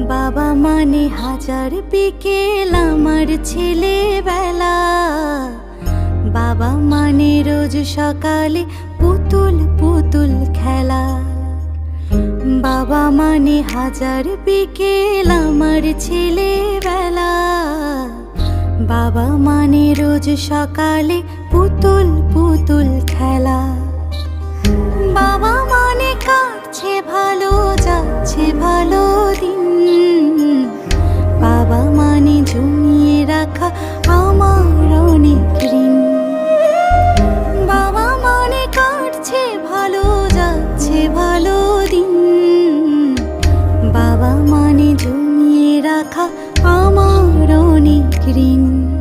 বাবা মানে হাজার বিকেল আমার ছেলেবেলা। বাবা মানে রোজ সকালে পুতুল পুতুল খেলা। বাবা মানে হাজার বিকেল আমার ছেলেবেলা। বাবা মানে রোজ সকালে পুতুল পুতুল খেলা। বাবা মানে কাটছে ভালো, যাচ্ছে ভালো দিন। বাবা মানে জমিয়ে রাখা আমার অনেক ঋণ। বাবা মানে কাটছে ভালো, যাচ্ছে ভালো দিন। বাবা মানে জমিয়ে রাখা আমার অনেক ঋণ।